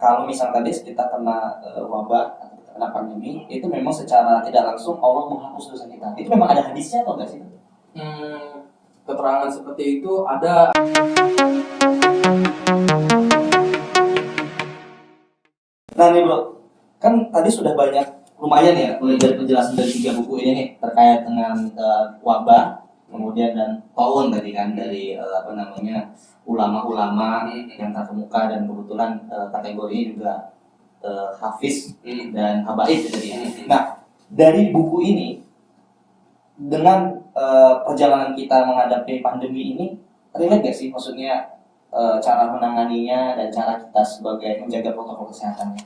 kalau misal tadi kita kena wabah atau kena pandemi, itu memang secara tidak langsung Allah menghapus dosa kita. Itu memang ada hadisnya atau enggak sih? Keterangan seperti itu ada. Nah nih bro, kan tadi sudah banyak lumayan ya mulai dari penjelasan dari 3 buku ini nih terkait dengan wabah, kemudian dan taun tadi kan dari ulama-ulama yang terkemuka, dan kebetulan kategorinya juga hafiz dan habaib tadi ya. Nah dari buku ini dengan perjalanan kita menghadapi pandemi ini relate gak sih, maksudnya cara menanganinya dan cara kita sebagai menjaga protokol kesehatannya?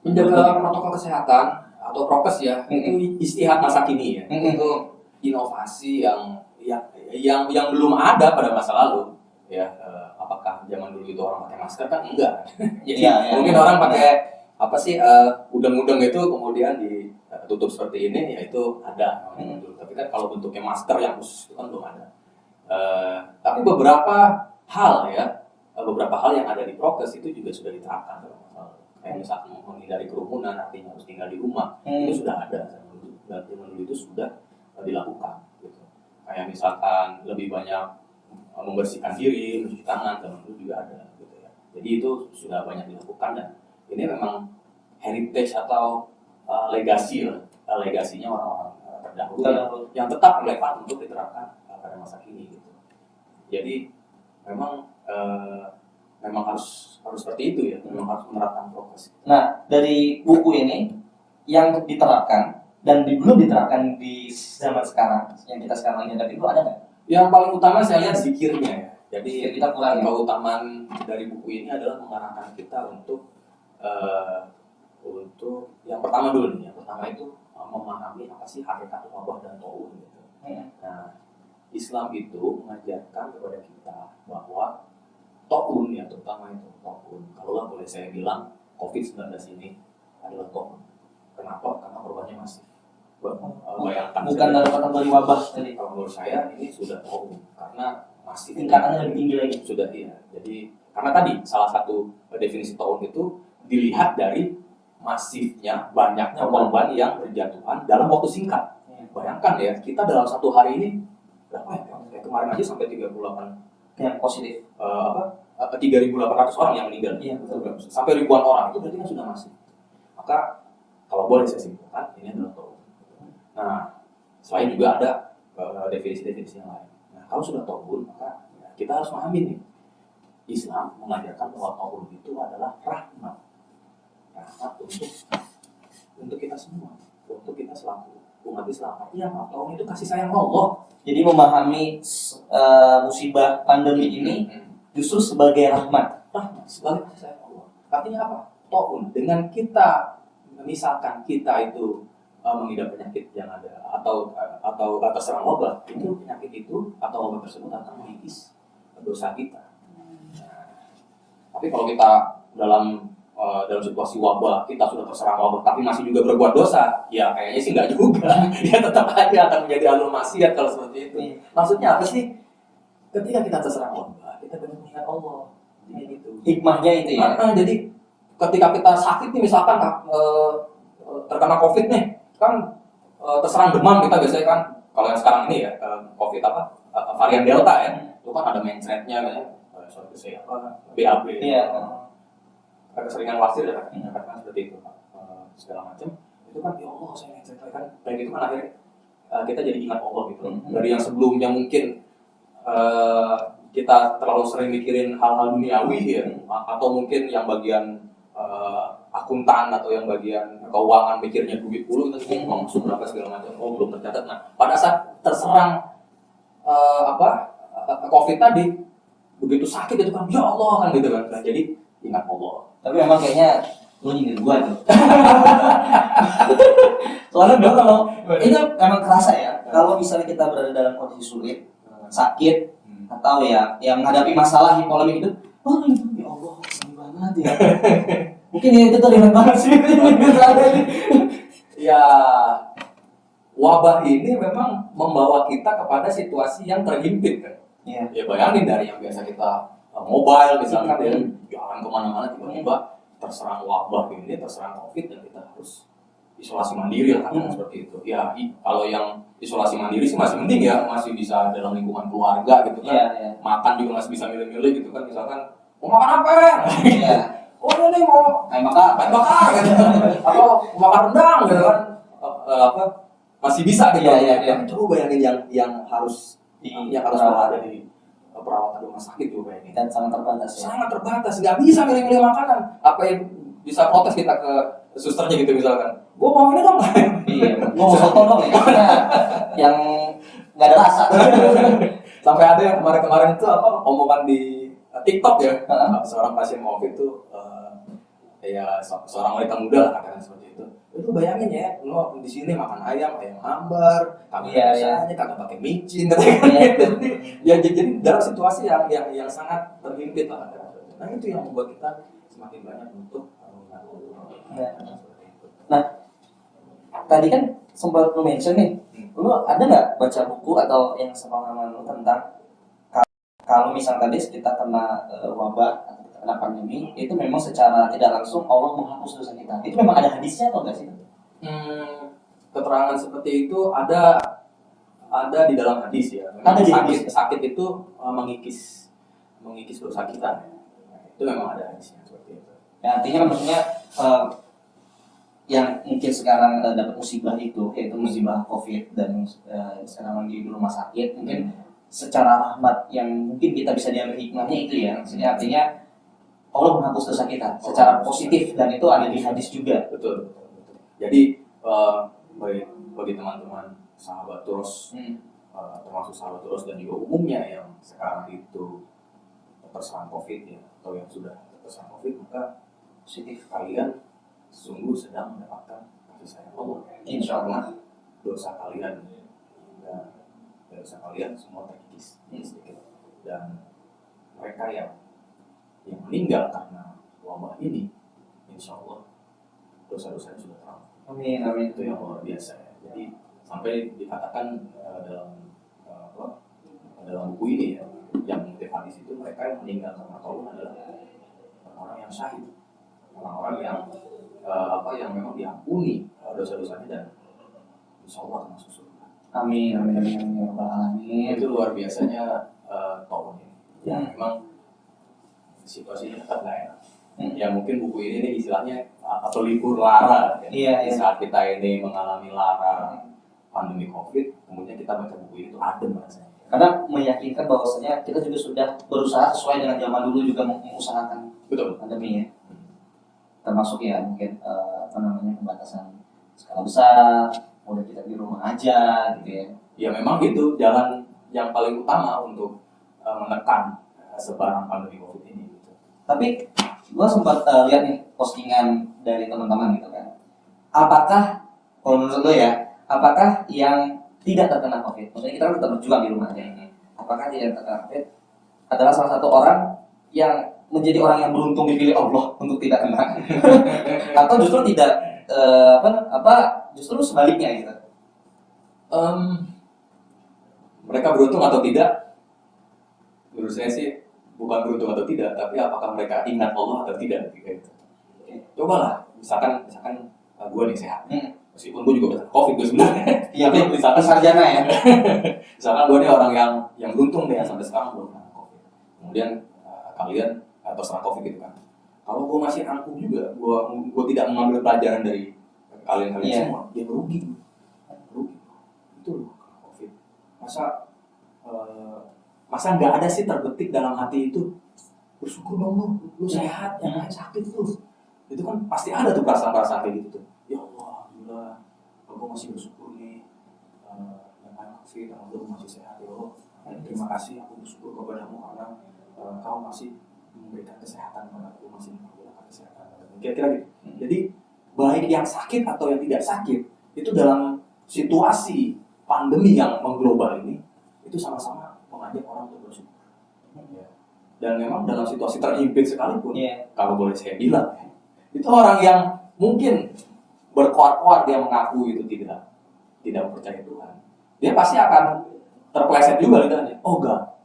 Menjaga protokol kesehatan atau prokes ya, itu istihad masa kini ya. Itu inovasi yang belum ada pada masa lalu ya. Apakah zaman dulu itu orang pakai masker? Kan enggak. Jadi mungkin orang pakai apa sih, udeng-udeng itu kemudian ditutup seperti ini, ya itu ada dulu. Tapi kan kalau bentuknya masker yang khusus itu kan belum ada. Tapi beberapa hal yang ada di prokes itu juga sudah diterapkan. Kayak misalkan menghindari kerumunan, artinya harus tinggal di rumah, itu sudah ada. Zaman dulu itu sudah dilakukan. Gitu. Kayak misalkan lebih banyak membersihkan diri, mencuci tangan, zaman dulu juga ada. Gitu ya. Jadi itu sudah banyak dilakukan, dan ini memang heritage atau legasinya orang-orang terdahulu yang tetap relevan untuk diterapkan pada masa kini. Gitu. Jadi memang harus seperti itu ya, memang harus menerapkan prokes. Nah dari buku ini yang diterapkan dan belum diterapkan di zaman sekarang yang kita sekarang hadapi itu ada nggak? Yang paling utama saya lihat zikirnya ya. Jadi kita kurang keutamaan dari buku ini adalah mengarahkan kita untuk yang pertama dulu nih. Yang pertama itu memahami apa sih hakikat wabah dan taun gitu. Nah, Islam itu mengajarkan kepada kita bahwa taun ya, terutama itu taun. Kalaulah boleh saya bilang COVID-19 ini adalah taun. Kenapa? Karena korbannya masif. Bayangkan bukan dalam kategori wabah tadi. Kalau menurut saya ini sudah taun karena masif. Tingkatannya lebih tinggi lagi. Sudah iya. Jadi karena tadi salah satu definisi taun itu dilihat dari masifnya, banyaknya korban yang berjatuhan dalam waktu singkat. Bayangkan ya, kita dalam satu hari ini berapa ya? Kemarin aja sampai 38 yang positif. 3.800 orang yang meninggal. Iya, betul. Sampai ribuan orang, itu berarti kan sudah masif. Maka kalau boleh saya simpulkan, ini adalah taun. Nah, selain juga ada definisi-definisi yang lain. Nah, kalau sudah taun, maka kita harus memahami nih, Islam mengajarkan bahwa taun itu adalah rahmat untuk kita semua, untuk kita selaku umat Islam. Artinya taun itu kasih sayang Allah. Jadi memahami musibah pandemi ini justru sebagai rahmat, sebagai kasih sayang Allah. Artinya apa? Taun dengan kita, misalkan kita itu mengidap penyakit yang ada atau terserang wabah, itu penyakit itu atau wabah tersebut akan mengikis dosa kita. Tapi kalau kita dalam situasi wabah, kita sudah terserang wabah tapi masih juga berbuat dosa, ya kayaknya sih nggak juga. Ya tetap aja akan menjadi alur maksiat kalau seperti itu. Maksudnya apa sih? Ketika kita terserang wabah, kita benar mengingat Allah. Jadi gitu. Hikmahnya itu ya. Jadi ketika kita sakit nih, misalkan terkena COVID nih, kan terserang demam, kita biasanya kan kalau yang sekarang ini ya COVID varian Delta ya, itu kan ada mencretnya kan, BAB. Iya. Keseringan wasir ya kan seperti itu, segala macam itu kan, ya Allah saya mencret kan, kayak gitu kan akhirnya kita jadi ingat Allah gitu. Dari yang sebelumnya mungkin kita terlalu sering mikirin hal-hal duniawi ya, atau mungkin yang bagian akuntan atau yang bagian keuangan mikirnya duit dulu, itu masuk berapa segala macam, belum tercatat. Nah pada saat terserang COVID tadi, begitu sakit itu kan, ya Allah kan gitu kan, jadi ingat Allah. Tapi memang kayaknya lu nyindir gua tuh. Soalnya gua kalau ini emang kerasa ya, kalau misalnya kita berada dalam kondisi sulit, sakit, atau ya yang menghadapi masalah polemik itu, ya Allah, sedih banget ya. Mungkin ya itu terlihat banget sih. Ya, wabah ini memang membawa kita kepada situasi yang terhimpit kan. Ya. Ya bayangin dari yang biasa kita mobile misalkan ya, jalan kemana-mana tiba-tiba terserang wabah ini, terserang COVID dan kita harus isolasi mandiri lah katanya seperti itu. Ya kalau yang isolasi mandiri sih masih penting ya, masih bisa dalam lingkungan keluarga gitu kan. Makan juga masih bisa milih-milih gitu kan, misalkan mau makan apa ya? Oh ini mau ayam bakar gitu. Atau mau makan rendang gitu kan. Masih bisa gitu. Coba bayangin yang harus ada di perawatan rumah sakit juga bayangin. Dan sangat terbatas, nggak bisa milih-milih makanan. Apa yang bisa protes kita ke susternya gitu misalkan, gue mau ini dong. Mau soto dong ya, yang nggak ada rasa. Sampai ada yang kemarin itu omongan di TikTok ya, seorang pasien COVID itu ya seorang wanita muda lah katakan seperti itu. Itu bayangin ya, lo di sini makan ayam ambar, kagak kagak pakai micin, ya jadi dalam situasi yang sangat terhimpit lah. Nah itu yang membuat kita semakin banyak untuk Nah, tadi kan sempat lu mention nih, lu ada nggak baca buku atau yang sepengalaman lu tentang kalau misalnya tadi kita kena wabah atau kita kena pandemi, itu memang secara tidak langsung Allah menghapus dosa kita. Itu memang ada hadisnya atau nggak sih? Keterangan seperti itu ada di dalam hadis ya. Sakit itu mengikis dosa kita. Itu memang ada hadisnya seperti itu. Ya, artinya maksudnya yang mungkin sekarang dapat musibah itu, yaitu musibah COVID dan sekarang lagi di rumah sakit, mungkin secara rahmat yang mungkin kita bisa diambil hikmahnya itu ya, maksudnya artinya Allah menghapus dosa kita secara positif dan itu ada di hadis juga. Betul. Jadi bagi teman-teman sahabat terus, termasuk sahabat terus dan juga umumnya yang sekarang itu terserang COVID ya, atau yang sudah terserang COVID, maka positif kalian sungguh sedang mendapatkan kasih sayang Allah. Insya Allah dosa kalian semua terkikis sedikit. Dan mereka yang meninggal karena wabah ini, insya Allah dosa-dosanya sudah terampuni. Amin. Itu yang luar biasa ya. Jadi sampai dikatakan dalam buku ini ya, yang mengutip hadis itu, mereka yang meninggal karena Allah adalah orang yang syahid, orang-orang yang yang memang diampuni dosa-dosanya dan insya Allah masuk surga. Amin. Itu luar biasanya tolong ini. Ya memang situasinya tetap nggak enak. Ya mungkin buku ini istilahnya atau libur lara. Di saat kita ini mengalami lara pandemi COVID, kemudian kita baca buku ini itu adem rasanya. Karena meyakinkan bahwasanya kita juga sudah berusaha sesuai dengan zaman dulu juga mengusahakan pandemi ya. Termasuk ya mungkin pembatasan skala besar, udah kita di rumah aja gitu ya. Ya memang itu jalan yang paling utama untuk menekan sebaran pandemi COVID ini gitu. Tapi gua sempat lihat nih postingan dari teman-teman gitu kan. Apakah kalau menurut lo ya, apakah yang tidak terkena COVID, maksudnya kita kan tetap berjuang di rumah aja, apakah tidak terkena COVID adalah salah satu orang yang menjadi orang yang beruntung dipilih Allah untuk tidak kena, atau justru tidak justru sebaliknya gitu? Mereka beruntung atau tidak? Menurut saya sih bukan beruntung atau tidak, tapi apakah mereka ingat Allah atau tidak gitu. Cobalah, misalkan gue nih sehat, meskipun gue juga kena COVID gue sebenarnya. Iya, misalkan sarjana ya. Misalkan gue nih orang yang beruntung deh sampai sekarang belum kena COVID. Kemudian kalian atau setelah COVID gitu kan. Kalau gue masih angkuh juga, gue tidak mengambil pelajaran dari kalian semua, dia merugi. Itu loh COVID. Masa nggak ada sih terbetik dalam hati itu bersyukur dong lu sehat, yang lain sakit lu. Itu kan pasti ada tuh perasaan kayak gitu tuh. Ya Allah, alhamdulillah, aku masih bersyukur nih. Yang lain COVID, alhamdulillah masih sehat ya Allah. Terima kasih, aku bersyukur kepadamu karena kau masih memberikan kesehatan kepada aku, masih memberikan kesehatan. Kira-kira gitu. Jadi baik yang sakit atau yang tidak sakit itu dalam situasi pandemi yang mengglobal ini itu sama-sama mengajak orang untuk bersyukur. Dan memang dalam situasi terhimpit sekalipun, kalau boleh saya bilang, itu orang yang mungkin berkuat-kuat dia mengaku itu tidak percaya Tuhan, dia pasti akan terpeleset juga lidahnya. Oh enggak,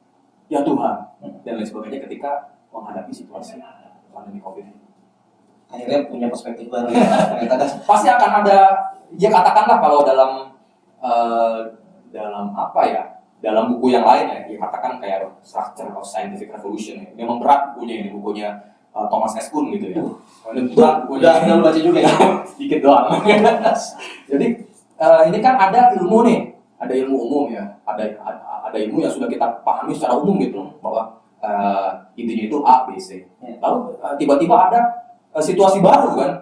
ya Tuhan, dan lain sebagainya ketika menghadapi situasi pandemi COVID ini. Akhirnya punya perspektif baru ya. Ternyata Pasti akan ada, ya katakanlah kalau dalam apa ya, dalam buku yang lain ya katakan kayak Structure of Scientific Revolution ya. Memang berat bukunya ini, bukunya Thomas S. Kuhn gitu ya. Berat bukunya. udah baca juga ya. Sedikit doang. Jadi ini kan ada ilmu nih, ada ilmu umum ya, ada ilmu yang sudah kita pahami secara umum gitu bahwa intinya itu A, B, C. Lalu tiba-tiba ada situasi baru kan,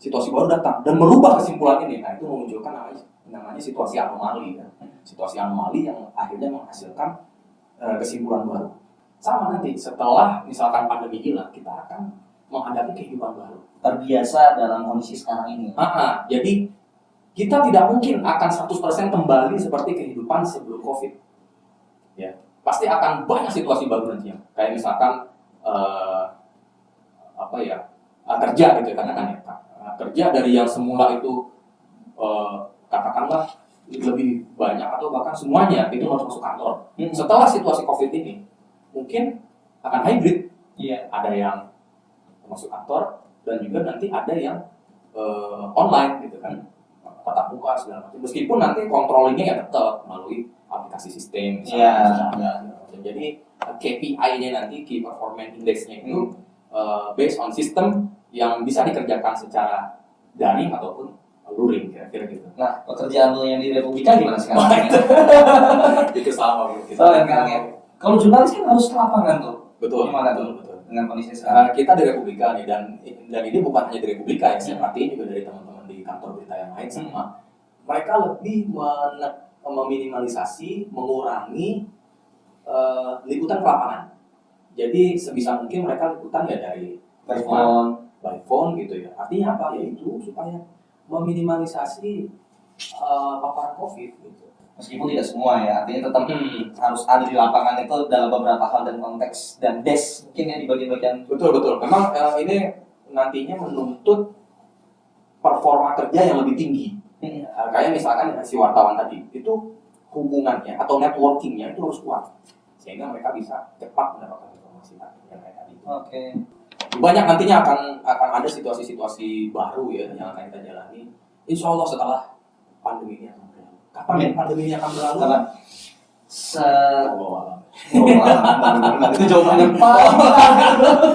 situasi baru datang dan merubah kesimpulan ini. Nah itu memunculkan namanya situasi anomali kan, situasi anomali yang akhirnya menghasilkan kesimpulan baru. Sama nanti setelah misalkan pandemi hilang, kita akan menghadapi kehidupan baru. Terbiasa dalam kondisi sekarang ini. Jadi kita tidak mungkin akan 100% kembali seperti kehidupan sebelum COVID. Ya, pasti akan banyak situasi baru nanti yang kayak misalkan kerja gitu katakan ya. Kerja dari yang semula itu katakanlah lebih banyak atau bahkan semuanya itu harus masuk kantor. Setelah situasi COVID ini mungkin akan hybrid. Iya. Ada yang masuk kantor dan juga nanti ada yang online gitu kan, tatap muka segala macam. Meskipun nanti controllingnya ya tetap melalui aplikasi sistem. Iya. Jadi KPI-nya nanti Key Performance Index-nya itu based on sistem yang bisa dikerjakan secara daring ataupun luring kira-kira gitu. Nah, pekerjaan lo yang di Republika gimana sekarang? Itu sama gitu. Kalau jurnalis kan harus ke lapangan tuh. Betul. Gimana betul. Dengan kondisi sekarang? Kita di Republika nih dan ini bukan hanya di Republika ya, saya perhatiin juga dari teman-teman di kantor berita yang lain sama. Mereka lebih meminimalisasi, mengurangi liputan ke lapangan. Jadi sebisa mungkin mereka liputan ya dari by phone gitu ya. Artinya apa? Yaitu supaya meminimalisasi paparan COVID gitu. Meskipun tidak semua ya, artinya tetap harus ada di lapangan itu dalam beberapa hal dan konteks dan desk mungkin ya di bagian-bagian. Betul. Memang ini nantinya menuntut performa kerja yang lebih tinggi. Kayak misalkan si wartawan tadi, itu hubungannya atau networkingnya itu harus kuat. Sehingga mereka bisa cepat mendapatkan informasi yang kayak tadi. Oke. Banyak nantinya akan ada situasi-situasi baru ya yang akan kita jalani. Insya Allah setelah pandemi ini akan berlalu. Kapan pandemi ini akan berlalu? Kapan? Itu jawabannya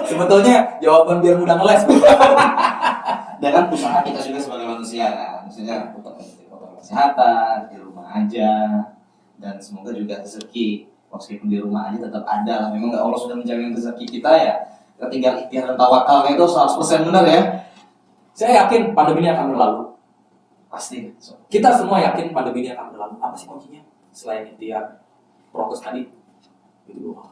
sebetulnya jawaban biar mudah ngeles. Dengan usaha kita juga sebagai manusia kan, maksudnya untuk protokol kesehatan di rumah aja dan semoga juga rezeki meskipun di rumah aja tetap ada lah. Memang Allah sudah menjamin rezeki kita ya. Kita tinggal ikhtiar dan tawakalnya itu 100% benar ya. Saya yakin pandemi ini akan berlalu. Pasti. Kita semua yakin pandemi ini akan berlalu. Apa sih kuncinya? Selain ikhtiar, prokes tadi, itu doa.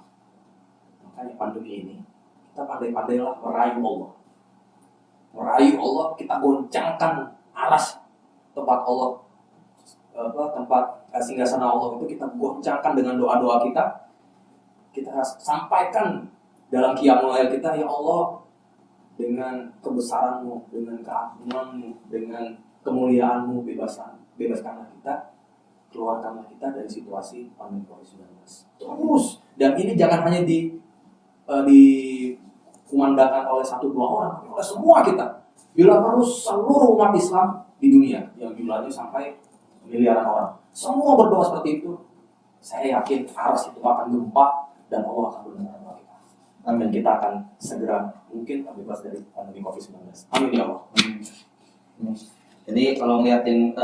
Makanya pandemi ini kita pandai-pandailah merayu Allah. Merayu Allah, kita goncangkan aras tempat Allah, tempat singgasana Allah itu kita goncangkan dengan doa-doa kita. Kita sampaikan dalam qiyamul lail kita, ya Allah, dengan kebesaran-Mu, dengan keagungan-Mu, dengan kemuliaan-Mu, bebaskanlah kita, keluarkanlah kita dari situasi pandemi COVID-19. Terus, dan ini jangan hanya dikumandangkan oleh 1-2 orang, tapi oleh semua kita. Bila perlu seluruh umat Islam di dunia yang jumlahnya sampai miliaran orang, semua berdoa seperti itu. Saya yakin aras itu akan gempa dan Allah akan mendengar doa kita. Dan kita akan segera mungkin bebas dari pandemi COVID-19. Amin ya Allah. Jadi kalau ngeliatin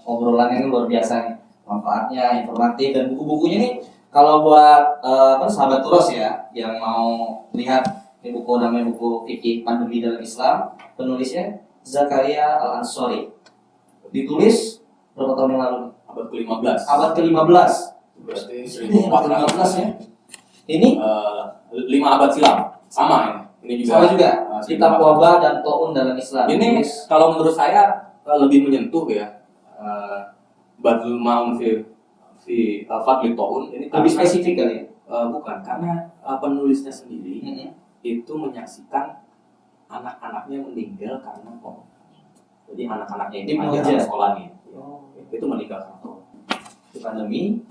obrolan ini luar biasa nih, manfaatnya, informatif, dan buku-bukunya nih kalau buat sahabat Turos ya yang mau lihat ini buku namanya buku Fikih Pandemi dalam Islam, penulisnya Zakaria Al-Ansori, ditulis berapa tahun yang lalu? Abad ke-15. Abad ke-15. Berarti 1415 ya. Ini 5 abad silam. Sama ini. Ini juga. Sama juga. Kitab wabah dan taun dalam Islam. Ini kalau menurut saya lebih menyentuh ya. Badlul Ma'un fi Fadli Taun ini lebih spesifik kali. Bukan, karena penulisnya sendiri itu menyaksikan anak-anaknya meninggal karena COVID. Jadi anak-anaknya ini pelajaran sekolahnya itu meninggal karena COVID. Pandemi,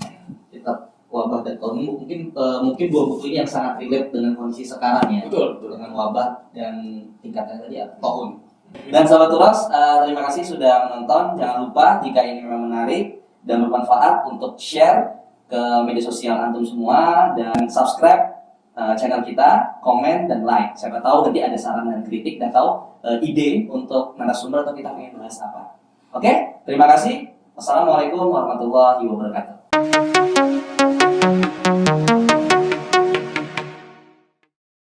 kitab wabah dan tahun mungkin dua buku ini yang sangat relate dengan kondisi sekarang ya. Betul. Dengan wabah dan tingkatnya tadi ya tahun. Dan sahabat Turas, terima kasih sudah menonton. Jangan lupa jika ini memang menarik dan bermanfaat untuk share ke media sosial antum semua dan subscribe channel kita, komen dan like. Siapa tahu nanti ada saran dan kritik atau ide untuk narasumber atau kita pengen bahas apa. Oke, terima kasih. Wassalamualaikum warahmatullahi wabarakatuh.